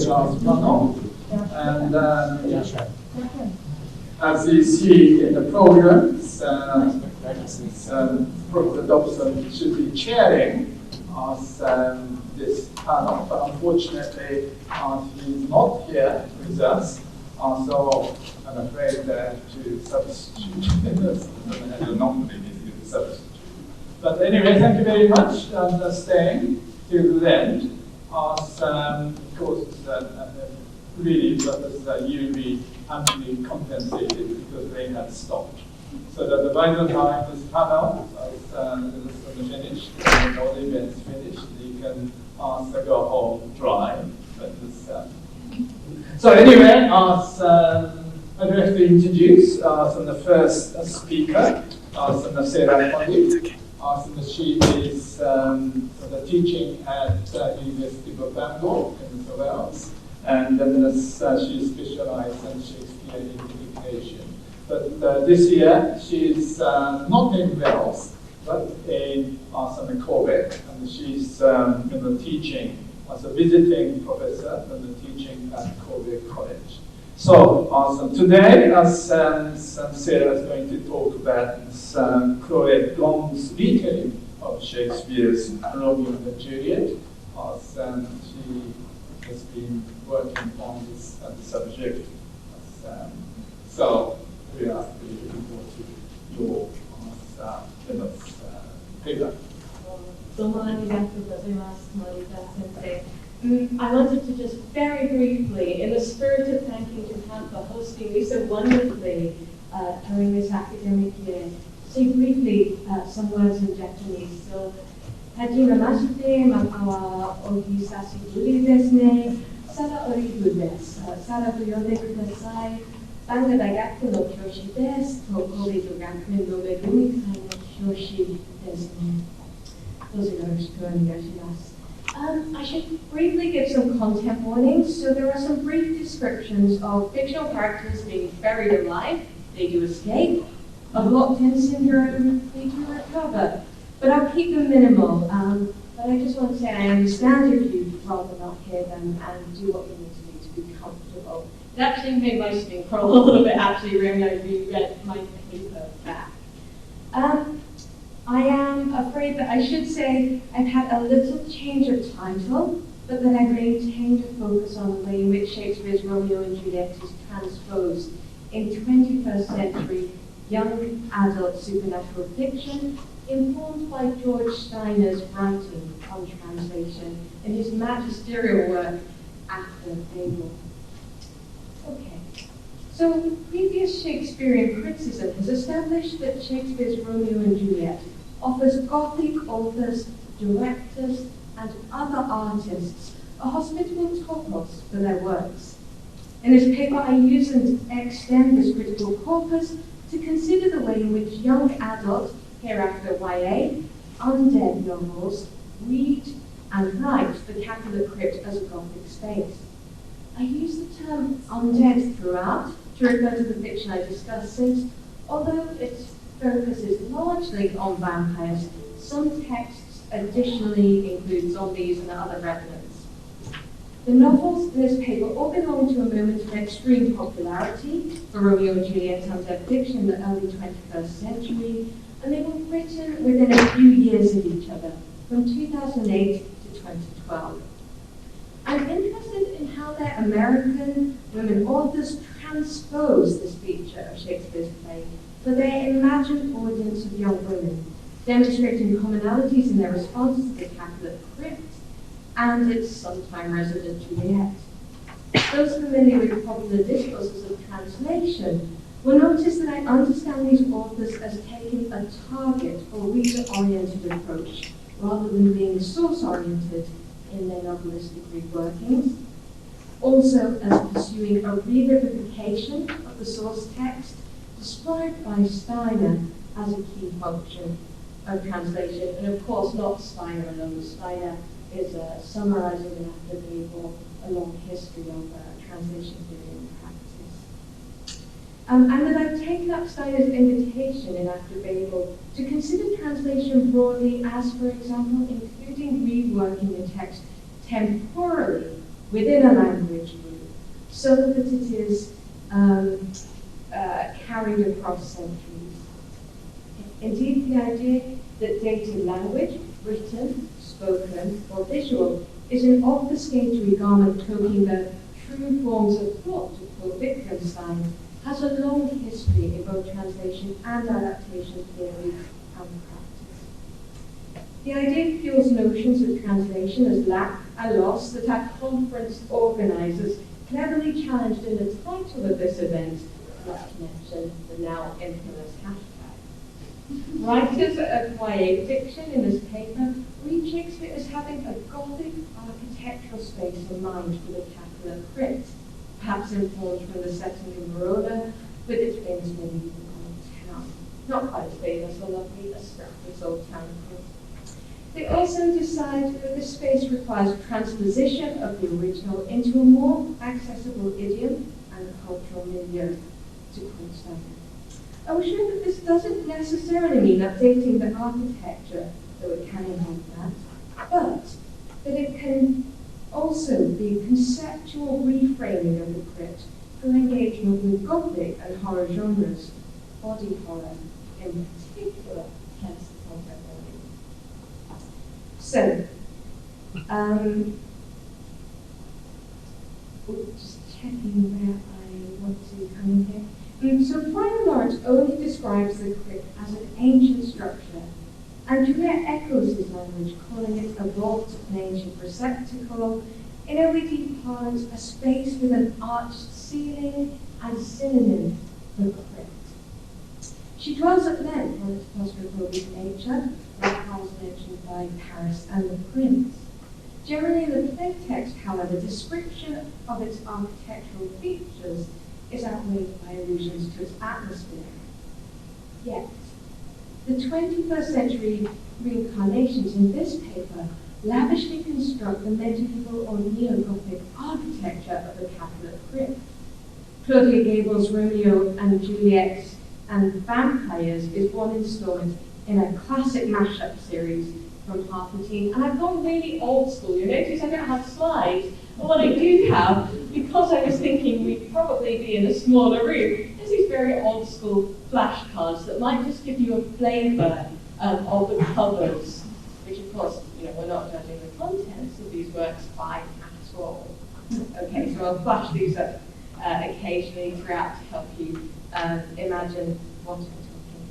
today's last panel. And as you see in the programs, Professor Dobson should be chairing us this panel, but unfortunately he's not here with us, so I'm afraid to substitute. I don't normally need to substitute. But anyway, thank you very much for staying till the end. Of course, really, you'll be amply compensated because they had stopped. So that by the time this panel is finished, and all the events finished, you can go home dry. So anyway, I'd like to introduce the first speaker, Sarah Pondit. She is teaching at University of Bangor in Wales, and then she specializes in Shakespeare education. But this year, she's not in Wales, but in Quebec, and she's teaching as a visiting professor and teaching at Quebec College. So today, Sarah is going to talk about Chloe Blond's retelling of Shakespeare's Romeo and Juliet, she has been working on this subject. So we are looking forward to your paper. I wanted to just very briefly, in the spirit of thanking Japan for hosting me so wonderfully during this academic year, say briefly some words in Japanese. So, Hajime mashite, makawa o hisashiburi desu ne, Sara oribu desu, Sara to yonde kudasai, Banga daigaku no kyoshi desu, Tokori to gakuin no megumi kai no kyoshi desu ne. I should briefly give some content warnings. So there are some brief descriptions of fictional characters being buried alive, they do escape, of locked-in syndrome, they do recover. But I'll keep them minimal. But I just want to say I understand if you'd rather not hear them and do what you need to do to be comfortable. It actually made my skin crawl a little bit actually when I reread my paper back. I am afraid that I should say I've had a little change of title, but that I've maintained a focus on the way in which Shakespeare's Romeo and Juliet is transposed in 21st century young adult supernatural fiction, informed by George Steiner's writing on translation in his magisterial work, After Fable. Okay. So, previous Shakespearean criticism has established that Shakespeare's Romeo and Juliet offers Gothic authors, directors, and other artists a hospitable topos for their works. In this paper, I use and extend this critical corpus to consider the way in which young adult, hereafter YA, undead novels read and write the Capulet Crypt as a Gothic space. I use the term undead throughout to refer to the fiction I discussed, since although its focus is largely on vampires, some texts additionally include zombies and other revenants. The novels in this paper all belong to a moment of extreme popularity for Romeo and Juliet undead fiction in the early 21st century, and they were written within a few years of each other, from 2008 to 2012. I'm interested in how their American women authors transpose this feature of Shakespeare's play for their imagined audience of young women, demonstrating commonalities in their responses to the Capulet Crypt and its sometime resident Juliet. Those familiar with popular discourses of translation will notice that I understand these authors as taking a target or reader-oriented approach, rather than being source-oriented in their novelistic reworkings. Also, as pursuing a revivification of the source text, described by Steiner as a key function of translation, and of course not Steiner alone. Steiner is summarizing in After Fable a long history of translation theory and practice. And that I've taken up Steiner's invitation in After Fable to consider translation broadly as, for example, including reworking the text temporally within a language group so that it is carried across centuries. Indeed, the idea that dated language, written, spoken, or visual, is an obfuscatory garment cloaking the true forms of thought, to quote Wittgenstein, has a long history in both translation and adaptation theory and practice. The idea fuels notions of translation as lack and loss that our conference organisers cleverly challenged in the title of this event, not to mention the now infamous hashtag. Writers of YA fiction in this paper read Shakespeare as having a Gothic architectural space in mind for the Capulet crypt, perhaps informed from the setting in Verona with its famous medieval old town. Not quite as famous or lovely as Stratford's old town, of course. They also decide that this space requires transposition of the original into a more accessible idiom and cultural milieu, to quote Steiner. I was sure that this doesn't necessarily mean updating the architecture, though it can involve that, but that it can also be a conceptual reframing of the crypt through engagement with Gothic and horror genres, body horror in particular, hence the concept building. So, just checking where I want to come in here. So Friar Lawrence only describes the crypt as an ancient structure, and Juliet echoes his language, calling it a vault, an ancient receptacle, in OED parlance, a space with an arched ceiling and synonym for crypt. She dwells at length on its claustrophobic nature, likewise mentioned by Paris and the Prince. Generally in the play text, however, description of its architectural features is outweighed by allusions to its atmosphere. Yet, the 21st century reincarnations in this paper lavishly construct the medieval or neo-Gothic architecture of the Capulet crypt. Claudia Gable's Romeo and Juliet and Vampires is one installment in a classic mashup series from Harpentine, and I've gone really old school. You notice I don't have slides, but what I do have, because I was thinking we'd probably be in a smaller room, is these very old school flashcards that might just give you a flavour of the covers, which of course, we're not judging the contents of these works by at all. Okay, so I'll flash these up occasionally throughout to help you imagine what I'm talking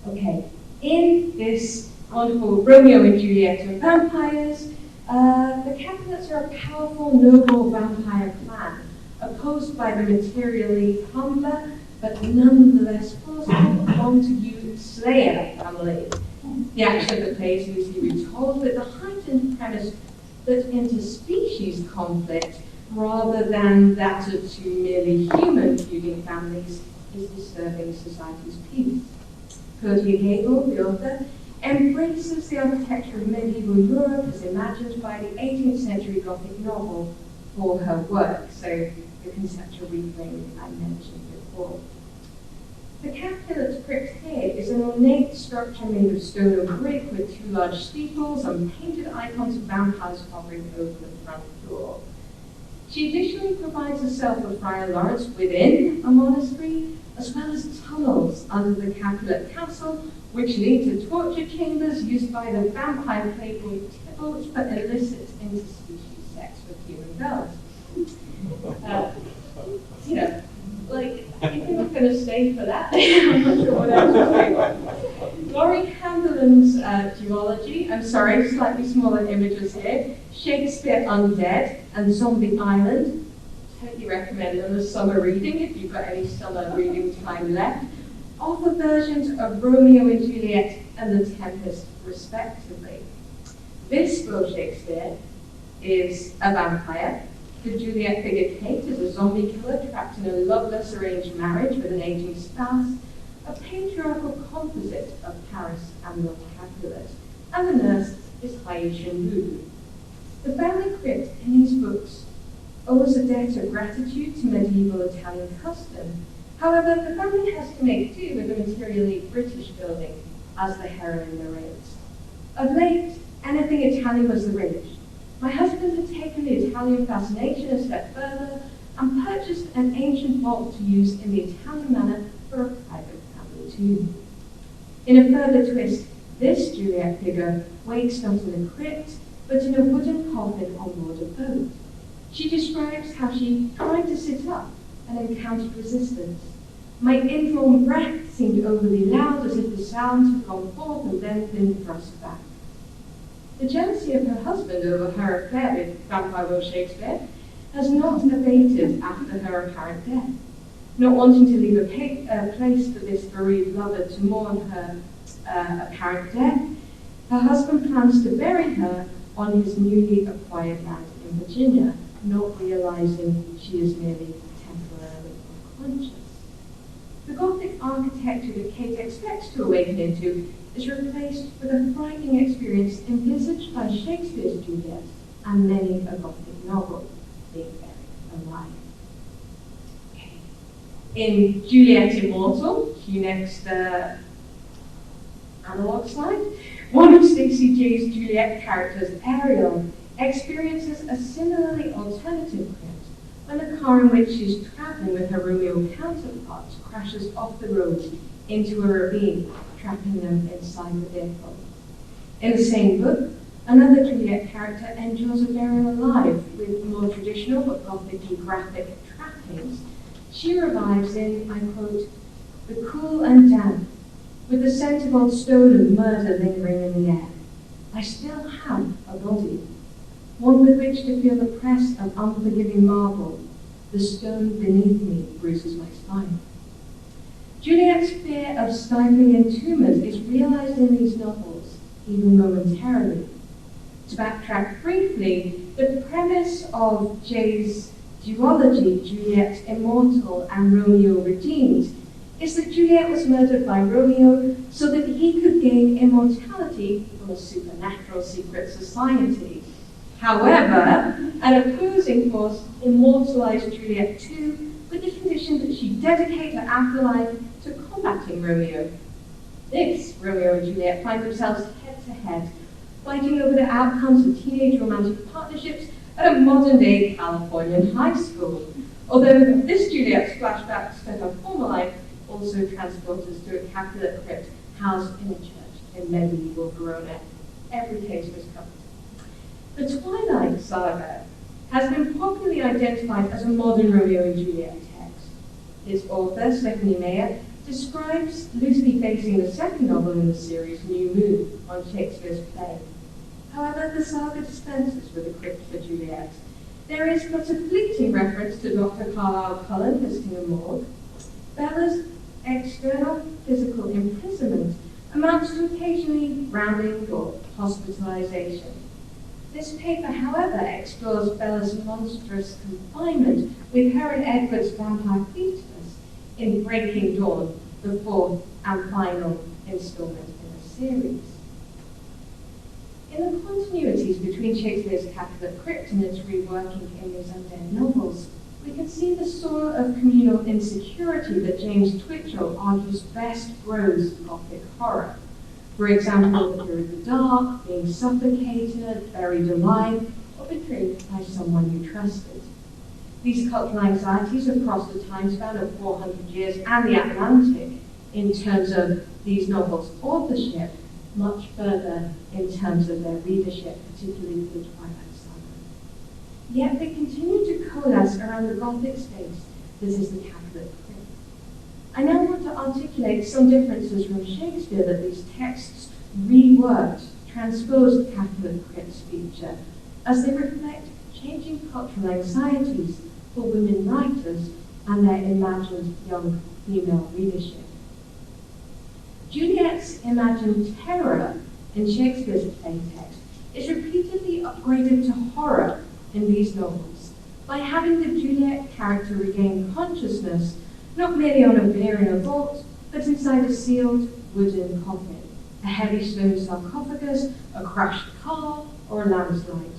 about. Okay, in this wonderful Romeo and Juliet and Vampires, the Capulets are a powerful, noble vampire clan, opposed by the materially humbler, but nonetheless plausible Montague Slayer family. The action of the play is loosely retold with the heightened premise that interspecies conflict, rather than that of two merely human feuding families, is disturbing society's peace. Claudia Gable, the author, embraces the architecture of medieval Europe as imagined by the 18th century Gothic novel for her work, so the conceptual reframing I mentioned before. The Capulet's crypt here is an ornate structure made of stone or brick with two large steeples and painted icons of vampires hovering over the front door. She additionally provides herself with Friar Lawrence within a monastery, as well as tunnels under the Capulet castle, which lead to torture chambers used by the vampire playboy Tybalt for illicit interspecies sex with human girls. If you're not going to stay for that, I'm not sure what else to do. Laurie Handeland's duology, I'm sorry, slightly smaller images here, Shakespeare Undead and Zombie Island. Totally recommend them as summer reading if you've got any summer reading time left. Offer versions of Romeo and Juliet and The Tempest, respectively. This Will Shakespeare is a vampire. The Juliet figure Kate is a zombie killer trapped in a loveless arranged marriage with an aging spouse, a patriarchal composite of Paris and Lord Capulet, and the nurse is Haitian Lulu. The family crypt in these books owes a debt of gratitude to medieval Italian custom. However, the family has to make do with a materially British building as the heroine narrates. Of late, anything Italian was the rage. My husband had taken the Italian fascination a step further and purchased an ancient vault to use in the Italian manner for a private family tomb. In a further twist, this Juliet figure wakes not in a crypt, but in a wooden coffin on board a boat. She describes how she tried to sit up and encountered resistance. My indrawn breath seemed overly loud, as if the sounds had gone forth and then been thrust back. The jealousy of her husband over her affair with Vampire Will Shakespeare has not abated after her apparent death. Not wanting to leave a place for this bereaved lover to mourn her apparent death, her husband plans to bury her on his newly acquired land in Virginia, not realizing she is merely temporarily unconscious. The Gothic architecture that Kate expects to awaken into is replaced with a frightening experience envisaged by Shakespeare's Juliet and many a Gothic novel, being buried alive. Okay. In Juliet Immortal, next analog slide, one of Stacey J's Juliet characters, Ariel, experiences a similarly alternative crypt when the car in which she's traveling with her Romeo counterparts crashes off the road into a ravine, trapping them inside the vehicle. In the same book, another Juliet character endures a burial alive with more traditional but gothically graphic trappings. She revives in, I quote, "the cool and damp, with the scent of old stone and murder lingering in the air. I still have a body, one with which to feel the press of unforgiving marble. The stone beneath me bruises my spine." Juliet's fear of stifling entombment is realized in these novels, even momentarily. To backtrack briefly, the premise of Jay's duology, Juliet Immortal and Romeo Redeemed, is that Juliet was murdered by Romeo so that he could gain immortality from a supernatural secret society. However, an opposing force immortalized Juliet too, with the condition that she dedicate her afterlife to combating Romeo. This, Romeo and Juliet find themselves head-to-head, fighting over the outcomes of teenage romantic partnerships at a modern-day Californian high school. Although this Juliet's flashbacks to her former life also transport us to a Capulet crypt housed in a church in medieval Verona. Every case was covered. The Twilight Saga has been popularly identified as a modern Romeo and Juliet text. Its author, Stephanie Meyer, describes loosely basing the second novel in the series, New Moon, on Shakespeare's play. However, the saga dispenses with a crypt for Juliet. There is but a fleeting reference to Dr. Carlisle Cullen visiting a morgue. Bella's external physical imprisonment amounts to occasionally drowning or hospitalization. This paper, however, explores Bella's monstrous confinement with her and Edward's vampire fetus in Breaking Dawn, the fourth and final installment in the series. In the continuities between Shakespeare's Capulet crypt and its reworking in his undead novels, we can see the soil of communal insecurity that James Twitchell argues best grows Gothic horror. For example, the fear of the dark, being suffocated, buried alive, or betrayed by someone you trusted. These cultural anxieties have crossed the time span of 400 years and the Atlantic in terms of these novels' authorship, much further in terms of their readership, particularly for the Twilight Saga. Yet they continue to coalesce around the Gothic space that is the Capulet crypt. I now want to articulate some differences from Shakespeare that these texts reworked, transposed the Capulet crypt's feature, as they reflect changing cultural anxieties for women writers and their imagined young female readership. Juliet's imagined terror in Shakespeare's play text is repeatedly upgraded to horror in these novels by having the Juliet character regain consciousness not merely on a bier in a vault, but inside a sealed wooden coffin, a heavy stone sarcophagus, a crashed car, or a landslide.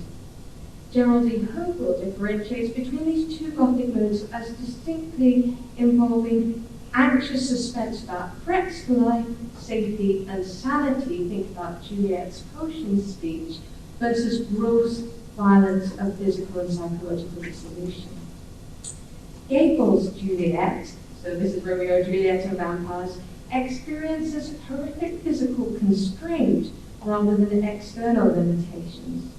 Gerald E. Hogel differentiates between these two Gothic modes as distinctly involving anxious suspense about threats to life, safety, and sanity, think about Juliet's potion speech, versus gross violence of physical and psychological dissolution. Gable's Juliet, so this is Romeo and Juliet and vampires, experiences horrific physical constraint rather than external limitations.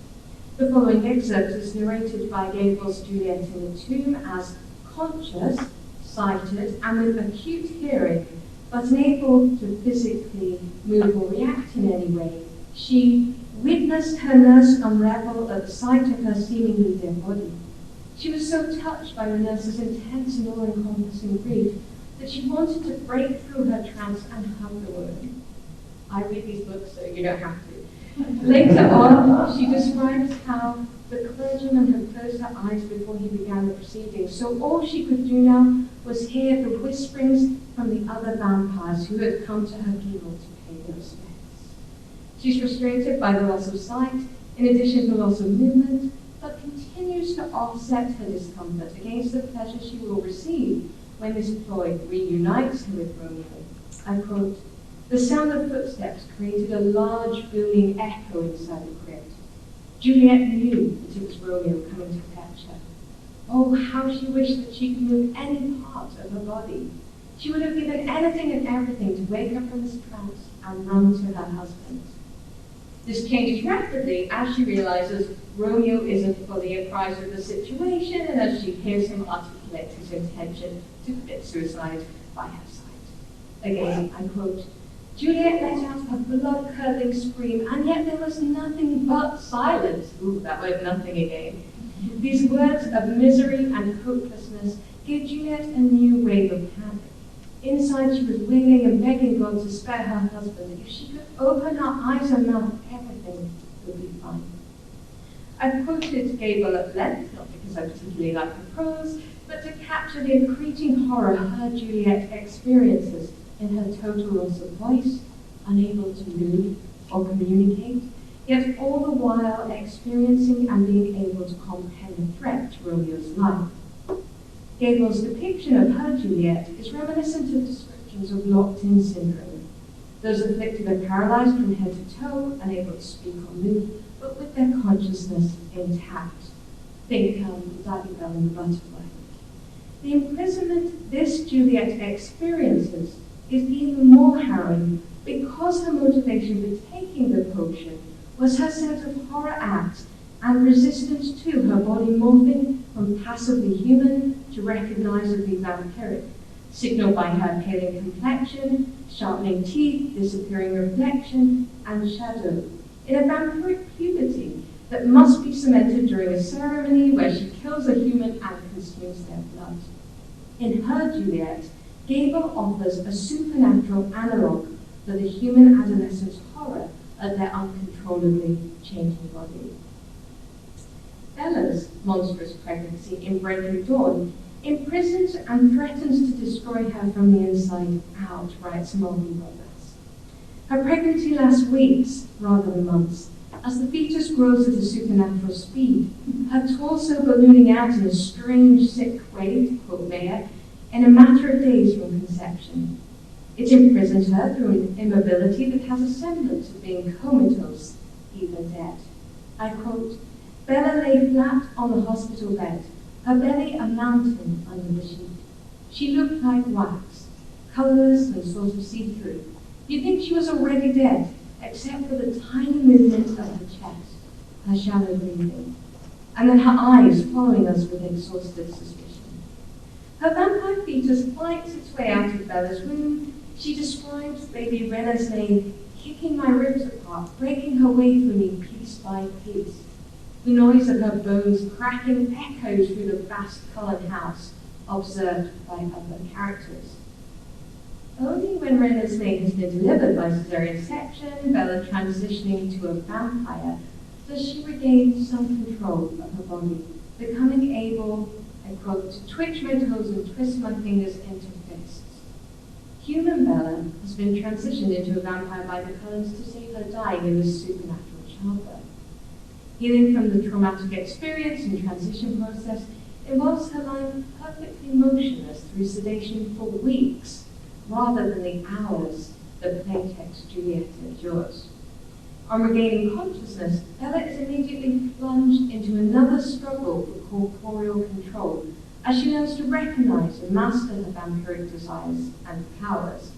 The following excerpt is narrated by Gable's Juliet in the tomb as conscious, sighted, and with acute hearing, but unable to physically move or react in any way. She witnessed her nurse unravel at the sight of her seemingly dead body. She was so touched by the nurse's intense and all-encompassing grief that she wanted to break through her trance and hug the woman. I read these books, so you don't have to. Later on, she describes how the clergyman had closed her eyes before he began the proceedings, so all she could do now was hear the whisperings from the other vampires who had come to her funeral to pay their respects. She's frustrated by the loss of sight, in addition to loss of movement, but continues to offset her discomfort against the pleasure she will receive when Miss Floyd reunites her with Romeo. I quote, "The sound of footsteps created a large booming echo inside the crypt. Juliet knew that it was Romeo coming to fetch her. Oh, how she wished that she could move any part of her body. She would have given anything and everything to wake up from this trance and run to her husband." This changes rapidly as she realizes Romeo isn't fully apprised of the situation and as she hears him articulate his intention to commit suicide by her side. Again, I quote, "Juliet let out a blood-curdling scream, and yet there was nothing but silence." Ooh, that word nothing again. These words of misery and hopelessness gave Juliet a new wave of panic. Inside, she was wailing and begging God to spare her husband. If she could open her eyes and mouth, everything would be fine. I've quoted Gable at length, not because I particularly like her prose, but to capture the accreting horror her Juliet experiences in her total loss of voice, unable to move or communicate, yet all the while experiencing and being able to comprehend the threat to Romeo's life. Gable's depiction of her Juliet is reminiscent of descriptions of locked-in syndrome. Those afflicted are paralyzed from head to toe, unable to speak or move, but with their consciousness intact. Think Daddy Bell and the Butterfly. The imprisonment this Juliet experiences is even more harrowing because her motivation for taking the potion was her sense of horror acts and resistance to her body morphing from passively human to recognizably vampiric, signaled by her paling complexion, sharpening teeth, disappearing reflection, and shadow, in a vampiric puberty that must be cemented during a ceremony where she kills a human and consumes their blood. In her Juliet, Gable offers a supernatural analogue for the human adolescent's horror at their uncontrollably changing body. Bella's monstrous pregnancy in Breaking Dawn imprisons and threatens to destroy her from the inside out, writes Morgan Roberts. Her pregnancy lasts weeks rather than months, as the fetus grows at a supernatural speed, her torso ballooning out in a strange, sick way, to quote Mayer, in a matter of days from conception. It imprisons her through an immobility that has a semblance of being comatose, even dead. I quote, "Bella lay flat on the hospital bed, her belly a mountain under the sheet. She looked like wax, colorless and sort of see-through. You'd think she was already dead, except for the tiny movement of her chest, her shallow breathing, and then her eyes following us with exhausted suspicion. Her vampire fetus fights its way out of Bella's womb. She describes baby Renesmee kicking my ribs apart, breaking her way through me piece by piece. The noise of her bones cracking echoes through the vast Cullen house, observed by other characters. Only when Renesmee has been delivered by caesarean section, Bella transitioning to a vampire, does she regain some control of her body, becoming able, I quote, to twitch my toes and twist my fingers into fists. Human Bella has been transitioned into a vampire by the Cullens to save her dying in this supernatural childbirth. Healing from the traumatic experience and transition process involves her lying perfectly motionless through sedation for weeks, rather than the hours that playtext Juliet endures. On regaining consciousness, Bella is immediately plunged into another struggle for corporeal control as she learns to recognize and master her vampiric desires and powers.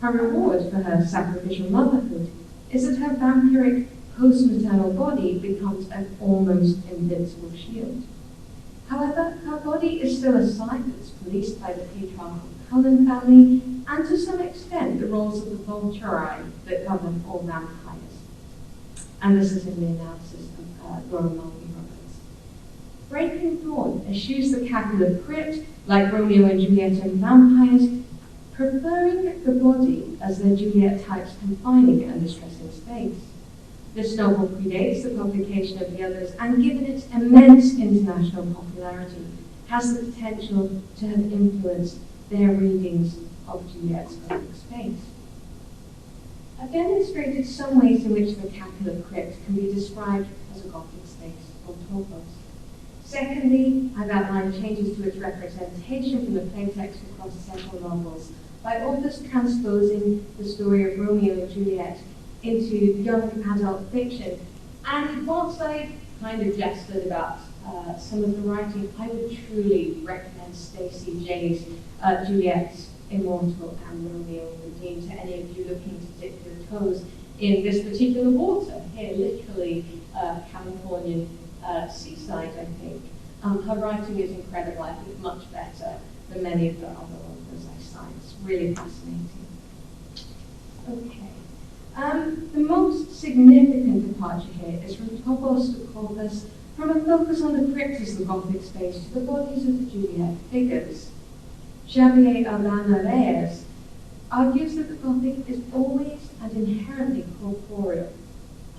Her reward for her sacrificial motherhood is that her vampiric post-maternal body becomes an almost invincible shield. However, her body is still a site that's policed by the patriarchal Cullen family, and to some extent the roles of the Vulturi that govern all vampires. And this is in the analysis of Laura Mulvey-Roberts. Breaking Dawn eschews the Capulet crypt, like Romeo and Juliet and vampires, preferring the body as their Juliet type's confining and distressing space. This novel predates the publication of the others, and given its immense international popularity, has the potential to have influenced their readings of Juliet's Gothic space. I've demonstrated some ways in which the Capulet crypt can be described as a Gothic space or topos. Secondly, I've outlined changes to its representation from the playtext across several novels by authors transposing the story of Romeo and Juliet into young adult fiction. And whilst I kind of jested about some of the writing, I would truly recommend Stacey Jay's Juliet's Immortal and Romeo Redeemed to any of you looking to dip your toes in this particular water, here literally Californian seaside, I think. Her writing is incredible, I think much better than many of the other authors I cite. It's really fascinating. Okay. The most significant departure here is from topos to corpus, from a focus on the crypt as the Gothic space to the bodies of the Juliet figures. Xavier Aldana Reyes argues that the Gothic is always and inherently corporeal.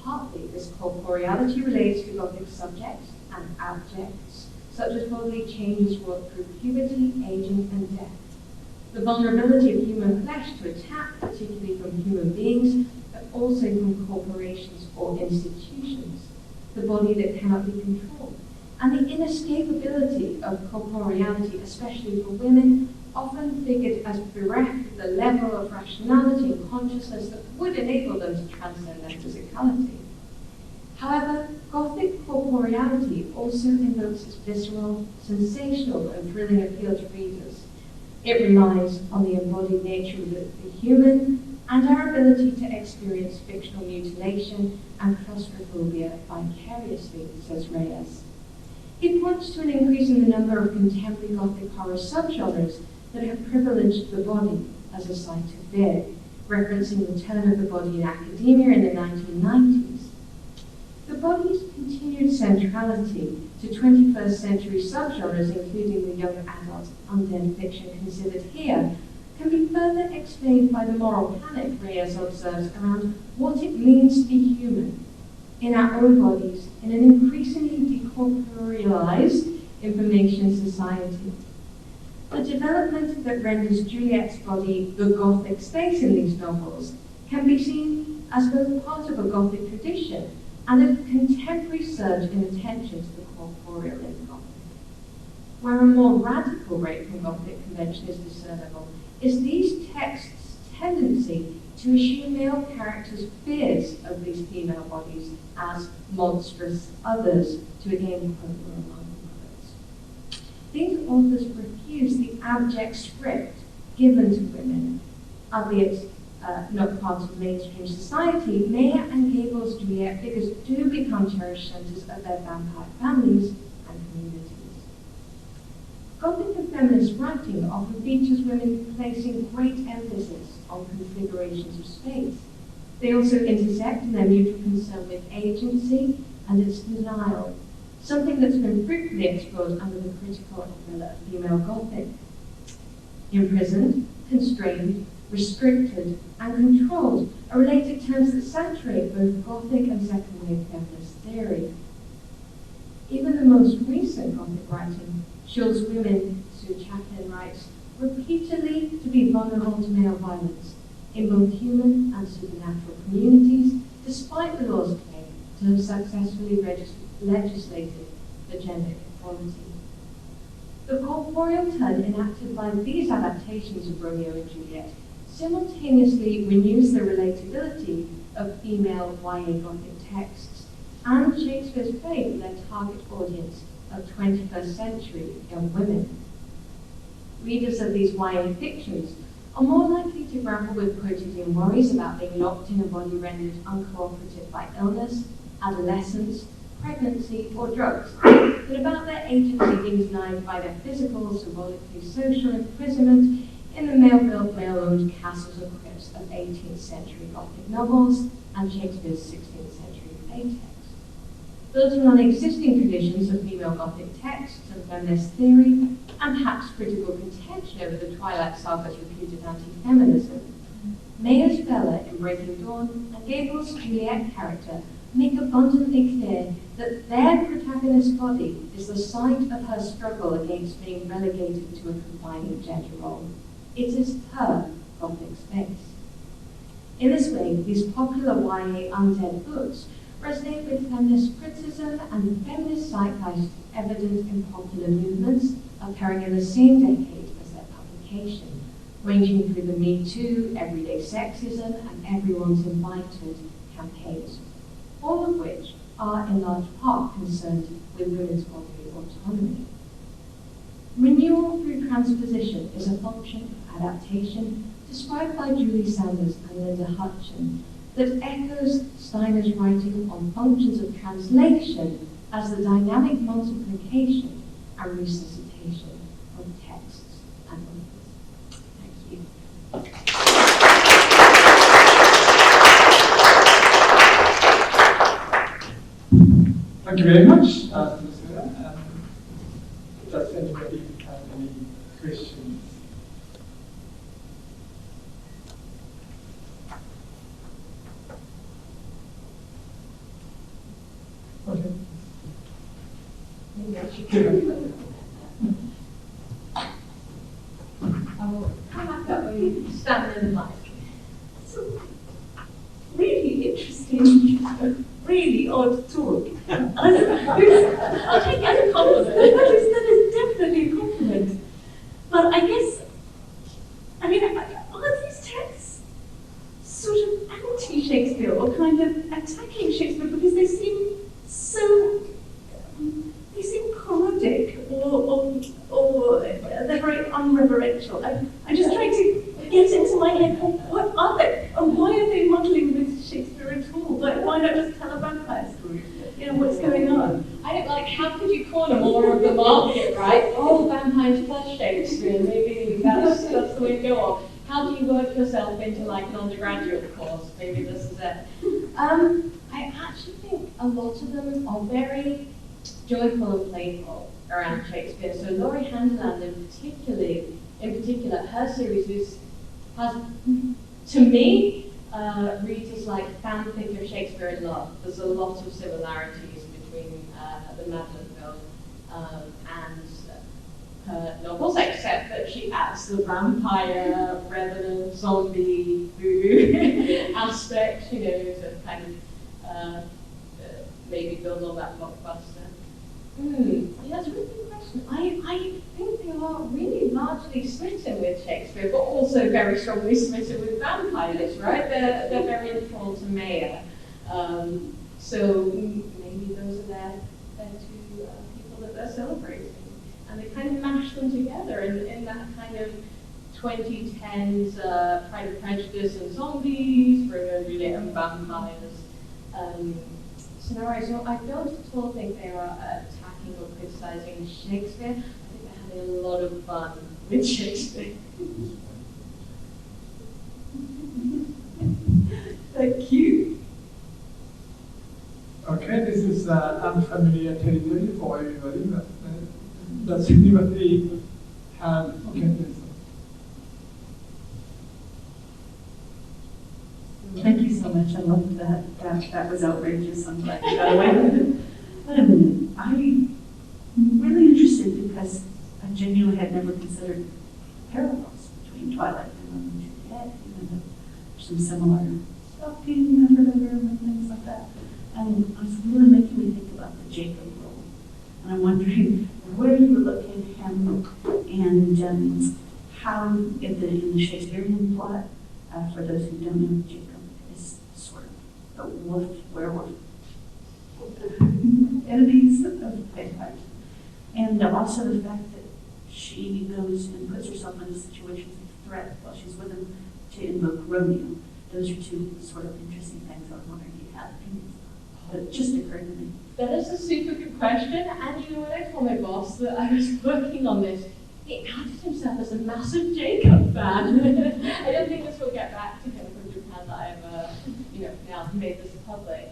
Partly, this corporeality relates to Gothic subjects and objects, such as bodily changes wrought through puberty, aging, and death. The vulnerability of human flesh to attack, particularly from human beings, but also from corporations or institutions. The body that cannot be controlled. And the inescapability of corporeality, especially for women, often figured as bereft of the level of rationality and consciousness that would enable them to transcend their physicality. However, Gothic corporeality also invokes its visceral, sensational, and thrilling appeal to readers. It relies on the embodied nature of the human and our ability to experience fictional mutilation and claustrophobia vicariously, says Reyes. He points to an increase in the number of contemporary Gothic horror subgenres that have privileged the body as a site of fear, referencing the turn of the body in academia in the 1990s. The body's continued centrality to 21st century subgenres, including the young adult undead fiction considered here, can be further explained by the moral panic Reyes observes around what it means to be human in our own bodies in an increasingly decorporealized information society. The development that renders Juliet's body the Gothic space in these novels can be seen as both part of a Gothic tradition and a contemporary surge in attention to the corporeal in Gothic. Where a more radical break from Gothic convention is discernible is these texts' tendency to assume male characters' fears of these female bodies as monstrous others, to again quote Laura Mulvey-Roberts. These authors refuse the abject script given to women, albeit not part of mainstream society. Maya and Gable's Juliet figures do become cherished centers of their vampire families and communities. Gothic and feminist writing often features women placing great emphasis on configurations of space. They also intersect in their mutual concern with agency and its denial, something that's been fruitfully explored under the critical umbrella of female Gothic. Imprisoned, constrained, restricted, and controlled are related terms that saturate both Gothic and second-wave feminist theory. Even the most recent Gothic writing shows women, Sue Chaplin writes, repeatedly to be vulnerable to male violence in both human and supernatural communities, despite the law's claim to have successfully legislated for gender equality. The corporeal turn enacted by these adaptations of Romeo and Juliet simultaneously renews the relatability of female YA Gothic texts, and Shakespeare's play for their target audience of 21st century young women. Readers of these YA fictions are more likely to grapple with quotidian worries about being locked in a body rendered uncooperative by illness, adolescence, pregnancy, or drugs, than about their agency being denied by their physical, symbolically social imprisonment in the male-built, male-owned castles and crypts of 18th century Gothic novels and Shakespeare's 16th century play texts. Building on existing traditions of female Gothic texts and feminist theory, and perhaps critical contention over the Twilight Saga's reputed anti-feminism, Mayer's Bella in Breaking Dawn and Gable's Juliet character make abundantly clear that their protagonist's body is the site of her struggle against being relegated to a confining gender role. It is her Gothic space. In this way, these popular YA undead books resonate with feminist criticism and the feminist zeitgeist evident in popular movements occurring in the same decade as their publication, ranging through the Me Too, Everyday Sexism, and Everyone's Invited campaigns, all of which are in large part concerned with women's bodily autonomy. Renewal through transposition is a function of adaptation described by Julie Sanders and Linda Hutchin that echoes Steiner's writing on functions of translation as the dynamic multiplication and resuscitation of texts and authors. Thank you. Thank you very much, Sarah. Does anybody have any questions? Okay. Maybe I should I will come back up when you stand in the mic. So, really interesting, really odd talk. I'll take it as a compliment. That is definitely a compliment. But I guess, are these texts sort of anti-Shakespeare or kind of attacking Shakespeare because they seem so, they seem parodic or they're very unreverential. I'm just trying to get into my head, what are they? And why are they muddling with Shakespeare at all? Why not just tell a vampire story? What's going on? I don't like, how could you corner more of the market, right? Oh, vampires plus Shakespeare, maybe that's the way to go on. How do you work yourself into like an undergraduate course? Maybe this is it. I actually think a lot of them are very joyful and playful around Shakespeare. So Laurie Handeland in particular, her series has, to me, reads as like fanfic of Shakespeare in love. There's a lot of similarities between the Madeline film and her novels, except that she adds the vampire, revenant, zombie, voodoo aspect, to kind of maybe build on that blockbuster. Yeah, that's a really good question. I think they are really largely smitten with Shakespeare, but also very strongly smitten with vampires, right? They're very enthralled to Mayer. So maybe those are their two people that they're celebrating. And they kind of mash them together in that kind of 2010s Pride and Prejudice and zombies, Romeo and Juliet and vampires scenario. So I don't at all think they are attacking or criticizing Shakespeare. I think they're having a lot of fun with Shakespeare. Thank you. Okay, this is unfamiliar territory for everybody, but does anybody have, okay, please. Thank you so much. I love that. That was outrageous. I'm glad you got away with it. I'm really interested because I genuinely had never considered parallels between Twilight and Romeo and Juliet, even though there's some similar stalking, murder, and things like that. And it was really making me think about the Jacob role. And I'm wondering where you would locate him and how in the Shakespearean plot, for those who don't know, Jacob is sort of the wolf, werewolf, enemies of mankind. And also the fact that she goes and puts herself in situations of threat while she's with him to invoke Romeo. Those are two sort of interesting things I was wondering if you had opinions on. But it just occurred to me. That is a super good question, and you know, when I told my boss that I was working on this, he outed himself as a massive Jacob fan. I don't think this will get back to him from Japan that I've, now made this public.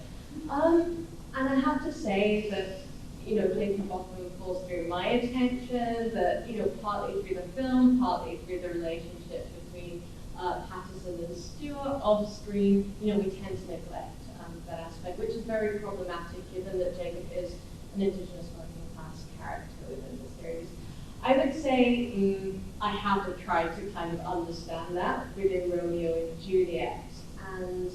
And I have to say that, Jacob often falls through my attention, that, partly through the film, partly through the relationship between Patterson and Stewart off screen, we tend to neglect that aspect, which is very problematic given that Jacob is an indigenous working class character within the series. I would say I have to try to kind of understand that within Romeo and Juliet, and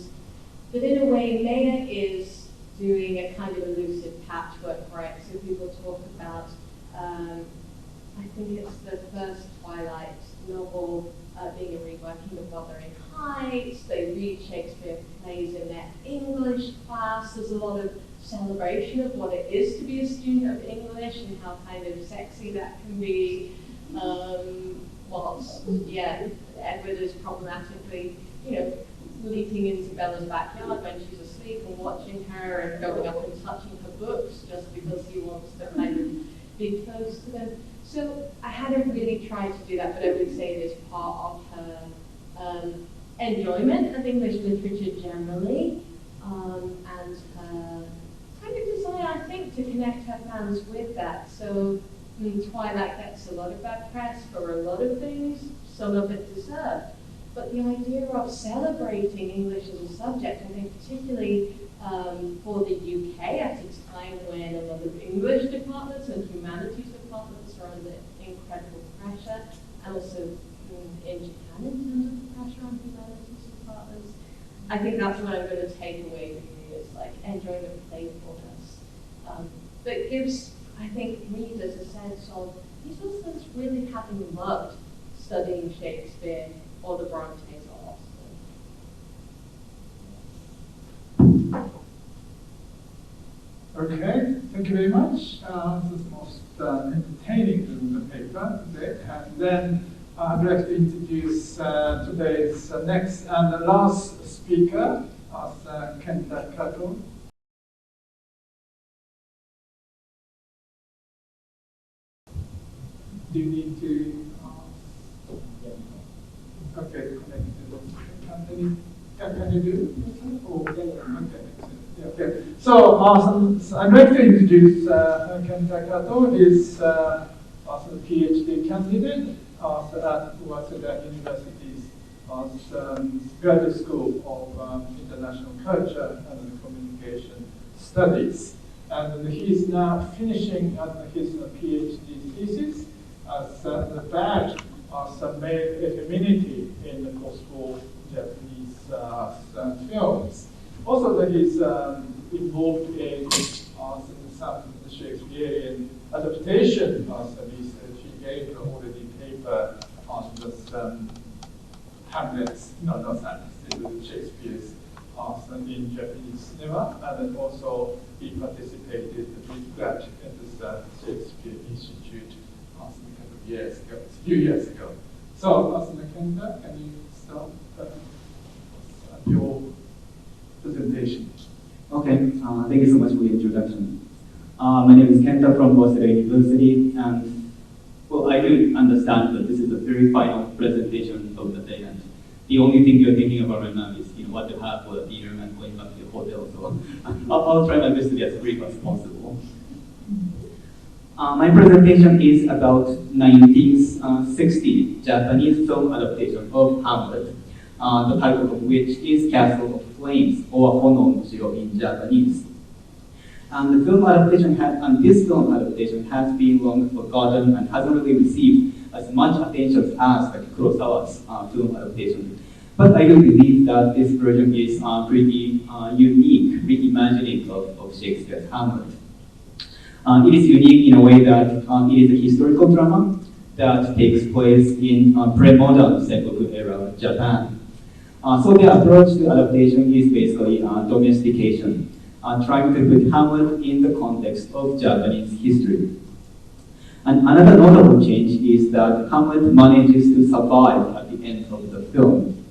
that in a way Maya is doing a kind of elusive patchwork, right? So people talk about, I think it's the first Twilight novel being a reworking of Wuthering Heights. They read Shakespeare plays in their English class. There's a lot of celebration of what it is to be a student of English and how kind of sexy that can be. Whilst, Edward is problematically, leaping into Bella's backyard when she's asleep and watching her and going up and touching her books just because he wants to kind of be close to them. So I hadn't really tried to do that, but I would say it is part of her enjoyment of English literature generally, and her kind of desire, I think, to connect her fans with that. So Twilight gets a lot of bad press for a lot of things, some of it deserved. But the idea of celebrating English as a subject, I think particularly for the UK at a time when a lot of English departments and humanities departments are under incredible pressure, and also in Japan in terms of the pressure on humanities departments. I think that's what I'm going to take away with me, is like enjoying the playfulness. That gives, I think, readers a sense of these persons really having loved studying Shakespeare or the Brontes or Austen. Okay, thank you very much. This is the most entertaining in the paper today. And then I'd like to introduce today's next and the last speaker, Kenta Kato. Do you need to connect to the company? Can you do it? Oh, okay. So I'd like to introduce Kenta Kato. He's also a PhD candidate at Waseda University's Graduate School of International Culture and Communication Studies. And he's now finishing his PhD thesis as the badge of some male femininity in the post-war Japanese films. Also, that he's involved in some Shakespearean adaptation of the research. He gave an already paper on the Hamlet's, not Hamlet's, Shakespeare's in Japanese cinema, and then also he participated with Black in the Shakespeare Institute a few years ago. So, Kenta, can you start your presentation? Okay, thank you so much for the introduction. My name is Kenta from Waseda University, and well, I do understand that this is the very final presentation of the day, and the only thing you're thinking about right now is what to have for the dinner and going back to the hotel. So I'll try my best to be as brief as possible. My presentation is about 1960 Japanese film adaptation of Hamlet, the title of which is Castle of Flames, or Hono no Shiro in Japanese. And the film adaptation this film adaptation has been long forgotten and hasn't really received as much attention as like Kurosawa's film adaptation. But I do believe that this version is pretty unique reimagining of Shakespeare's Hamlet. It is unique in a way that it is a historical drama that takes place in pre-modern Sengoku era Japan. So their approach to adaptation is basically domestication, trying to put Hamlet in the context of Japanese history. And another notable change is that Hamlet manages to survive at the end of the film.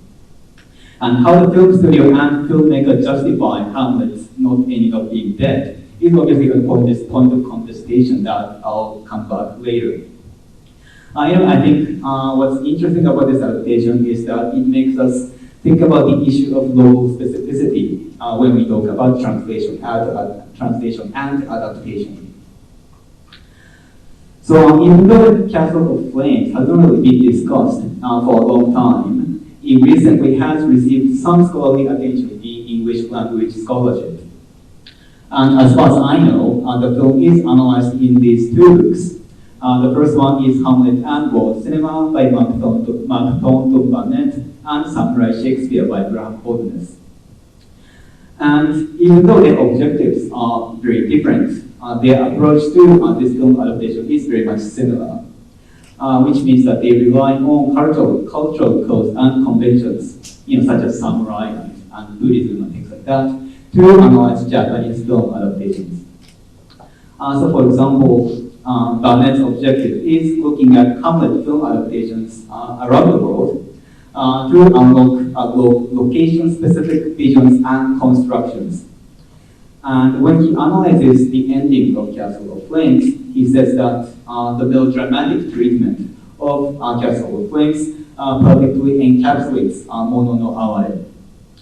And how the film studio and filmmaker justify Hamlet not ending up being dead is obviously a point of contestation that I'll come back later. I think what's interesting about this adaptation is that it makes us think about the issue of local specificity when we talk about translation and adaptation. So even though the Castle of Flames hasn't really been discussed for a long time, it recently has received some scholarly attention in English language scholarship. And as far as I know, the film is analyzed in these two books. The first one is Hamlet and World Cinema by Mark Thornton Burnett and Samurai Shakespeare by Graham Holderness. And even though their objectives are very different, their approach to this film adaptation is very much similar, which means that they rely on cultural codes and conventions, such as samurai and Buddhism and things like that, to analyze Japanese film adaptations. So for example, Barnett's objective is looking at Hamlet film adaptations around the world to unlock location-specific visions and constructions. And when he analyzes the ending of Castle of Flames, he says that the melodramatic treatment of Castle of Flames perfectly encapsulates Mono no Awae,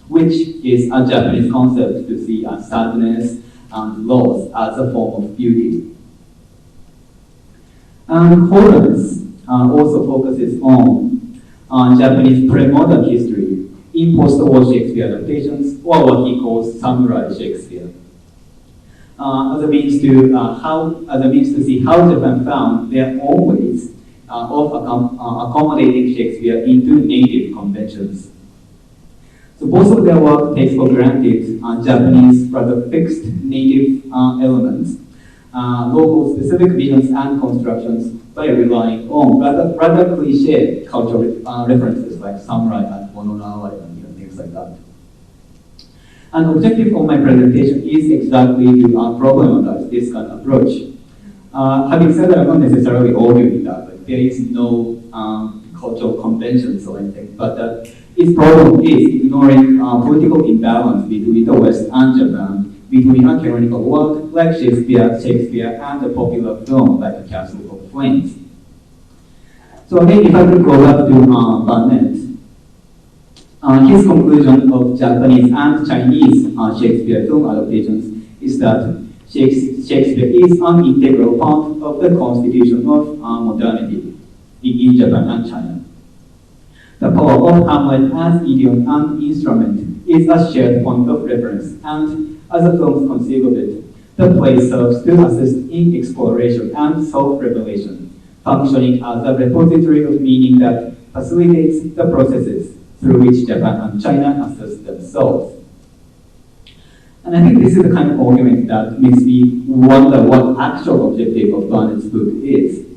which is a Japanese concept to see sadness and loss as a form of beauty. And Holderness also focuses on Japanese pre-modern history in post-war Shakespeare adaptations, or what he calls samurai Shakespeare, as a means to see how Japan found their own ways of accommodating Shakespeare into native conventions. So both of their work takes for granted Japanese rather fixed native elements, local specific visions and constructions by relying on rather cliche cultural references like samurai and mono no Awae and things like that. An objective of my presentation is exactly to problematize this kind of approach. Having said that, I'm not necessarily arguing that there is no cultural conventions or anything, but its problem is ignoring political imbalance between the West and Japan, between a canonical work like Shakespeare and a popular film like The Castle of Flames. So again, if I could go back to Barnett, his conclusion of Japanese and Chinese Shakespeare film adaptations is that Shakespeare is an integral part of the constitution of modernity in Japan and China. The power of Hamlet as idiom and instrument is a shared point of reference, and as the films conceive of it, the play serves to assist in exploration and self-revelation, functioning as a repository of meaning that facilitates the processes through which Japan and China assess themselves. And I think this is the kind of argument that makes me wonder what actual objective of Barnett's book is.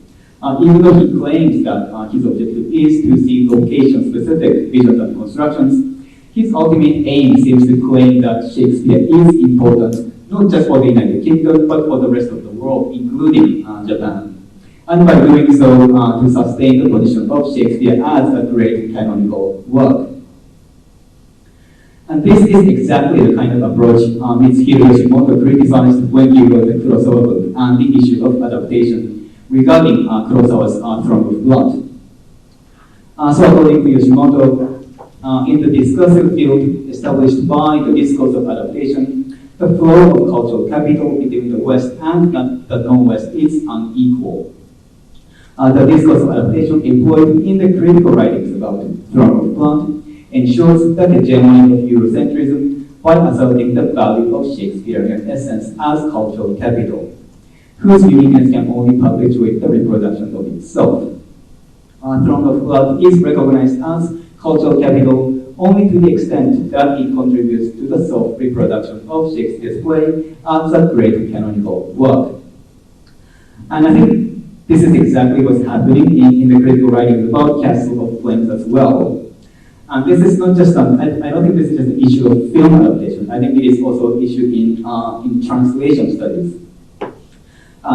Even though he claims that his objective is to see location-specific visions and constructions, his ultimate aim seems to claim that Shakespeare is important, not just for the United Kingdom, but for the rest of the world, including Japan. And by doing so, to sustain the position of Shakespeare as a great canonical work. And this is exactly the kind of approach Mitsuhiro Yoshimoto criticized when he wrote the Kurosawa book and the issue of adaptation regarding Kurosawa's Throne of Blood. So according to Yoshimoto, in the discursive field established by the discourse of adaptation, the flow of cultural capital between the West and the Non-West is unequal. The discourse of adaptation employed in the critical writings about Throne of Blood ensures the hegemony of Eurocentrism by asserting the value of Shakespearean essence as cultural capital, whose uniqueness can only perpetuate the reproduction of itself. Throne of Blood is recognized as cultural capital only to the extent that it contributes to the self-reproduction of Shakespeare's play as a great canonical work. And I think this is exactly what's happening in the critical writings about Castle of Flames as well. And this is not just, I don't think this is just an issue of film adaptation. I think it is also an issue in translation studies.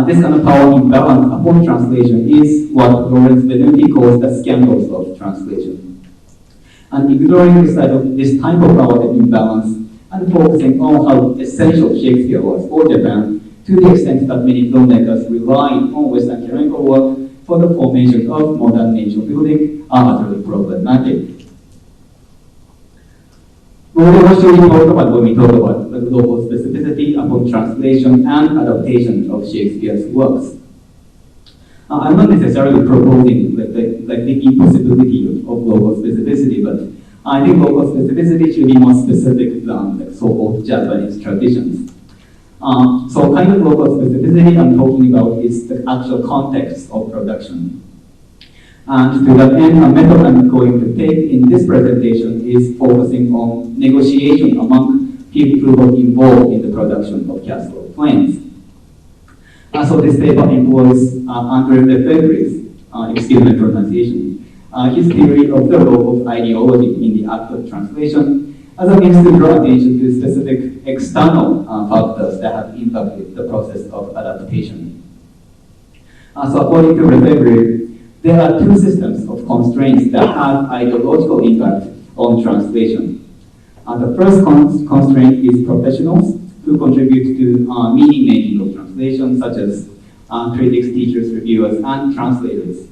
This kind of power imbalance upon translation is what Lawrence Venuti calls the scandals of translation. And ignoring this type of power imbalance and focusing on how essential Shakespeare was for Japan, to the extent that many filmmakers relied on Western canonical work for the formation of modern nation building, are utterly problematic. What we actually talk about when we talk about the global specificity upon translation and adaptation of Shakespeare's works. I'm not necessarily proposing the impossibility of global specificity, but I think local specificity should be more specific than the so-called Japanese traditions. So kind of local specificity I'm talking about is the actual context of production. And to that end, a method I'm going to take in this presentation is focusing on negotiation among people who were involved in the production of Castle of Flames. So this paper employs André Lefebvre's, excuse my pronunciation, his theory of the role of ideology in the act of translation as a means to draw attention to specific external factors that have impacted the process of adaptation. So according to Lefebvre, there are two systems of constraints that have ideological impact on translation. The first constraint is professionals who contribute to meaning-making of translation, such as critics, teachers, reviewers, and translators.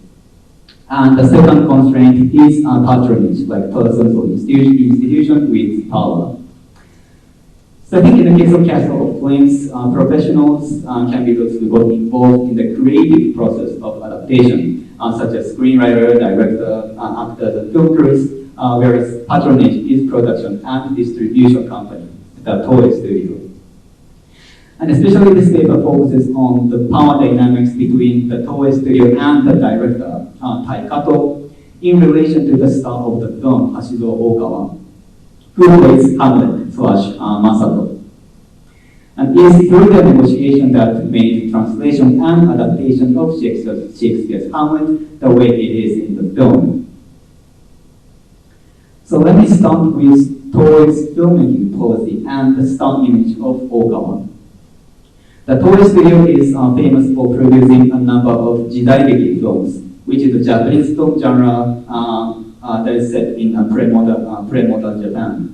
And the second constraint is patronage, like persons or institutions with power. So I think in the case of Castle of Flames, professionals can be those who got involved in the creative process of adaptation, such as screenwriter, director, actors, and film crews, whereas patronage is production and distribution company, the Toei Studio. And especially this paper focuses on the power dynamics between the Toei Studio and the director, Taikato, in relation to the star of the film, Hashizo Ogawa, who plays Hamlet / Masato. And it is through the negotiation that made translation and adaptation of Shakespeare's Hamlet the way it is in the film. So let me start with Toei's filmmaking policy and the star image of Ogawa. The Toei Studio is famous for producing a number of jidaigeki films, which is a Japanese film genre that is set in pre-modern Japan.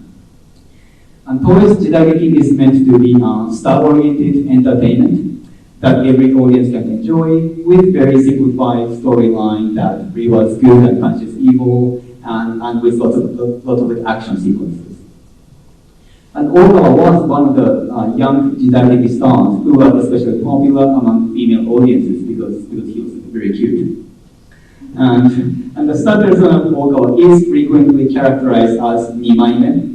And Toei's jidaigeki is meant to be star-oriented entertainment that every audience can enjoy, with very simplified storyline that rewards good and punishes evil, and with lots of action sequences. And Ogawa was one of the young jidaigeki stars who was especially popular among female audiences because he was very cute. And the star persona of Ogawa is frequently characterized as nimaime.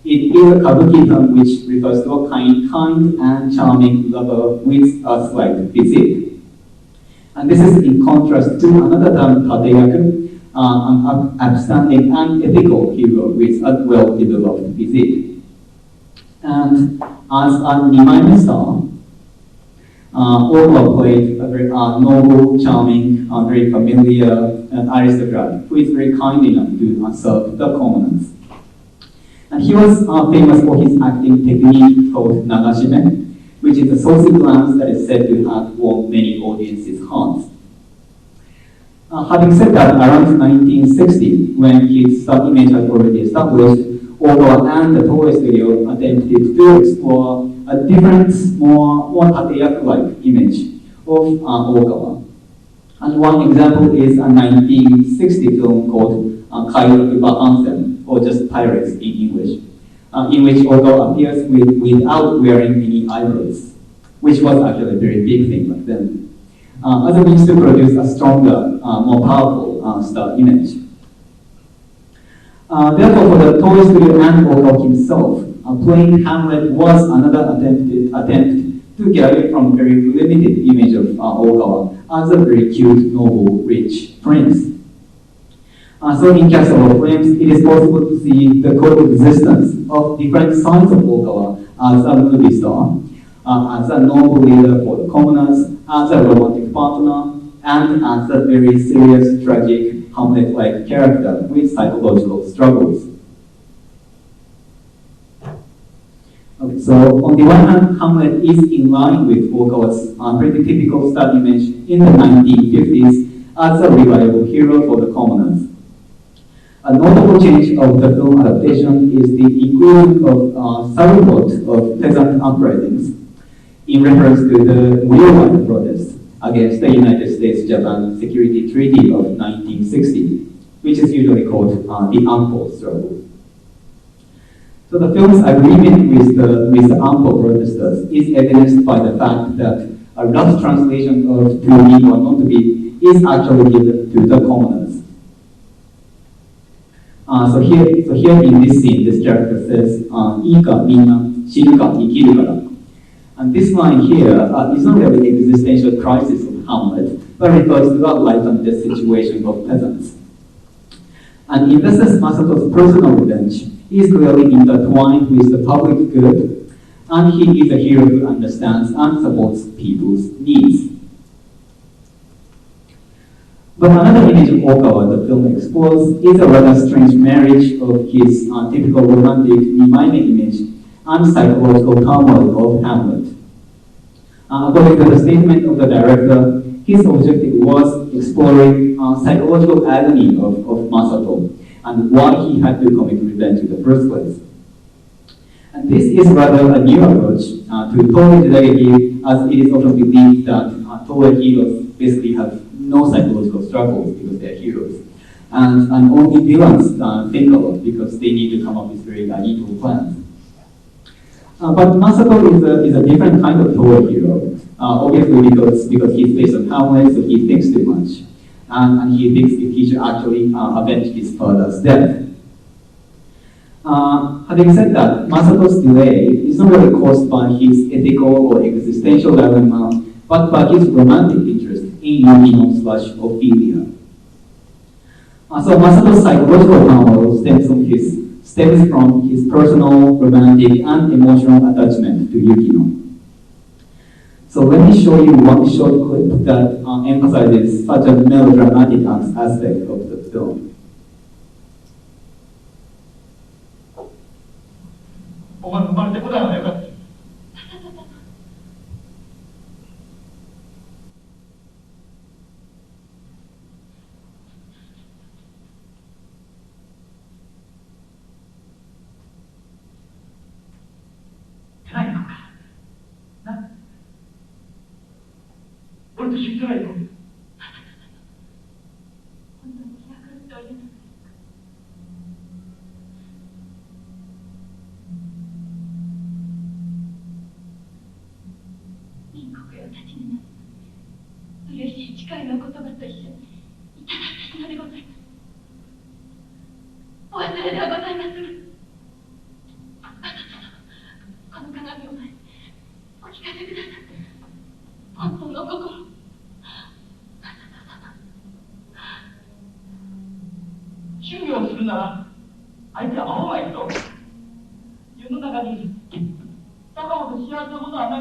It is a kabuki term which refers to a kind and charming lover with a slight physique. And this is in contrast to another term, tateyaku, an upstanding and ethical hero with a well-developed physique. And as a nimaime star, Ogawa played a very noble, charming, very familiar aristocrat who is very kind enough to serve the commoners. And he was famous for his acting technique called nagashime, which is a saucy glance that is said to have won many audiences' hearts. Having said that, around 1960, when his star image had already established, Ogawa and the Toei Studio attempted to explore a different, more tateyaku-like image of Ogawa. And one example is a 1960 film called Kairoku Bakansen, or just Pirates in English, in which Ogawa appears without wearing any eyebrows, which was actually a very big thing back then, as a means to produce a stronger, more powerful star image. Therefore, for the Toei Studio and Ogawa himself, playing Hamlet was another attempt to get away from very limited image of Ogawa as a very cute, noble, rich prince. So in Castle of Flames, it is possible to see the coexistence of different sides of Ogawa as a movie star, as a noble leader for the commoners, as a romantic partner, and as a very serious, tragic, Hamlet-like character with psychological struggles. Okay, so on the one hand, Hamlet is in line with Okawa's pretty typical star image in the 1950s as a reliable hero for the commoners. A notable change of the film adaptation is the inclusion of subplot of peasant uprisings in reference to the real-life protests against the United States-Japan Security Treaty of 1960, which is usually called the Anpo struggle. So the film's agreement with the Anpo protesters is evidenced by the fact that a rough translation of to be or not to be is actually given to the commoners. So here in this scene, this character says, "Ika minna shiru ka ikiru kara." And this line here is not really the existential crisis of Hamlet, but refers to the life and death situation of peasants. And Investor Masato's personal revenge is clearly intertwined with the public good, and he is a hero who understands and supports people's needs. But another image of Okawa the film explores is a rather strange marriage of his typical romantic Nimaime image and psychological turmoil of Hamlet. According to the statement of the director, his objective was exploring psychological agony of Masato and why he had to commit revenge in the first place. And this is rather a new approach to Toei Jidageki, as it is often believed that Toei heroes basically have no psychological struggles because they're heroes. And only villains think a lot because they need to come up with very evil plans. But Masato is a different kind of Toei hero, obviously because he's based on Hamlet, so he thinks too much. And he thinks if he should actually avenge his father's death. Having said that, Masato's delay is not really caused by his ethical or existential dilemma, but by his romantic interest in Yukino/Ophelia. So Masato's psychological turmoil stems from his personal, romantic, and emotional attachment to Yukino. So let me show you one short clip that emphasizes such a melodramatic aspect of the film. お前生まれてこないのがよかった。ないのか。な。俺と一緒に行かないの。本当に気が狂っております。 嬉しい誓いの言葉と一緒にいただくのでございます。お忘れではございます。この鏡を前にお聞かせください。本当の心。修行するなら相手は会わないと。世の中に高ほど幸せなものはない。